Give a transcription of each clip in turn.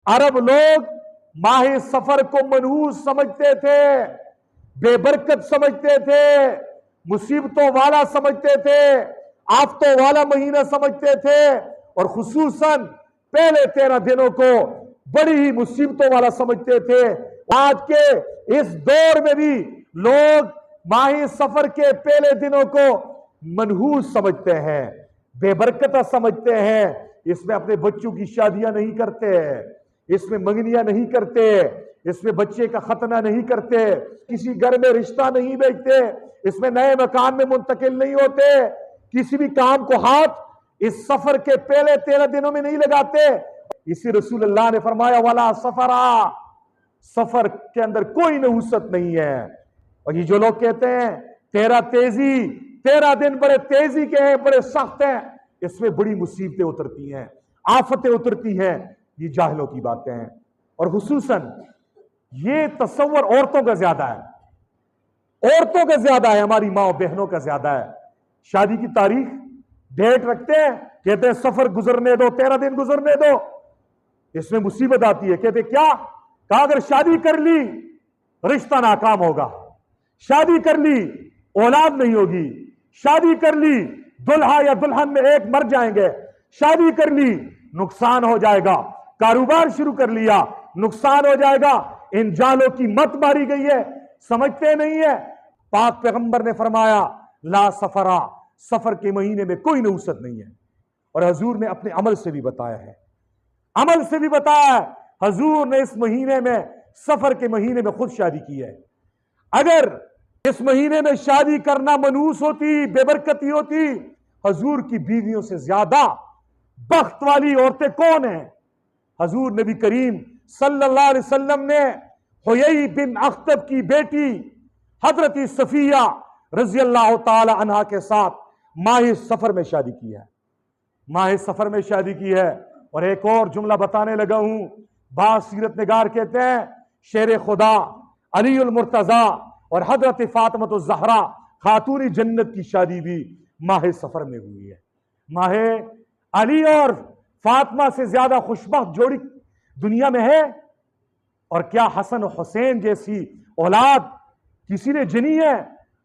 अरब लोग माह सफर को मनहूस समझते थे, बेबरकत समझते थे, मुसीबतों वाला समझते थे, आफतों वाला महीना समझते थे, और खुसूसन पहले 13 दिनों को बड़ी ही मुसीबतों वाला समझते थे। आज के इस दौर में भी लोग माह सफर के पहले दिनों को मनहूस समझते हैं, बेबरकत समझते हैं। इसमें अपने बच्चों की शादियां नहीं करते, इसमें मंगनियां नहीं करते, इसमें बच्चे का खतना नहीं करते, किसी घर में रिश्ता नहीं बेचते, इसमें नए मकान में मुंतकिल नहीं होते, किसी भी काम को हाथ इस सफर के पहले 13 दिनों में नहीं लगाते। इसी रसूलुल्लाह ने फरमाया वाला सफरा, सफर के अंदर कोई नहुसत नहीं है। और ये जो लोग कहते हैं 13 दिन बड़े तेजी के हैं, बड़े सख्त हैं, इसमें बड़ी मुसीबतें उतरती हैं, आफतें उतरती हैं, ये जाहिलों की बातें हैं। और हुसूसन ये तसव्वुर औरतों का ज्यादा है, औरतों का ज्यादा है, हमारी माँ बहनों का ज्यादा है। शादी की तारीख डेट रखते हैं, कहते हैं सफर गुजरने दो, 13 दिन गुजरने दो, इसमें मुसीबत आती है। कहते क्या कहा, अगर शादी कर ली रिश्ता नाकाम होगा, शादी कर ली औलाद नहीं होगी, शादी कर ली दुल्हा या दुल्हन में एक मर जाएंगे, शादी कर ली नुकसान हो जाएगा, कारोबार शुरू कर लिया नुकसान हो जाएगा। इन जालों की मत मारी गई है, समझते नहीं है। पाक पैगंबर ने फरमाया ला सफरा, सफर के महीने में कोई नहुसत नहीं है। और हजूर ने अपने अमल से भी बताया है, अमल से भी बताया है। हजूर ने इस महीने में, सफर के महीने में खुद शादी की है। अगर इस महीने में शादी करना मनहूस होती, बेबरकती होती, हजूर की बीवियों से ज्यादा बख्त वाली औरतें कौन हैं? हजूर नबी करीम सल्लल्लाहु अलैहि वसल्लम ने हुयई बिन अख्तब की बेटी हजरत सफिया रजी अल्लाह ताला अन्हा के साथ माह सफर में शादी की है, माह सफर में शादी की है। और एक और जुमला बताने लगा हूं, बास सीरत निगार कहते हैं शेर खुदा अली उल मुर्तजा और हजरत फातिमा ज़हरा खातून जन्नत की शादी भी माह सफर में हुई है। माह अली और फातिमा से ज्यादा खुशबख्त जोड़ी दुनिया में है? और क्या हसन और हुसैन जैसी औलाद किसी ने जनी है?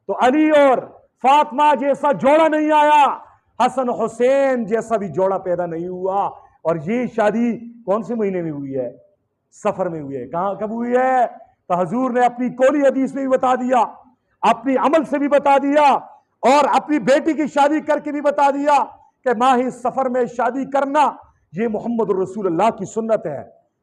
तो अली और फातिमा जैसा जोड़ा नहीं आया, हसन हुसैन जैसा भी जोड़ा पैदा नहीं हुआ। और ये शादी कौन से महीने में हुई है? सफर में हुई है। कहां कब हुई है? तो हजूर ने अपनी कोली हदीस में भी बता दिया, अपनी अमल से भी बता दिया, और अपनी बेटी की शादी करके भी बता दिया कि माह सफर में शादी करना ये मोहम्मद रसूलुल्लाह की सुन्नत है।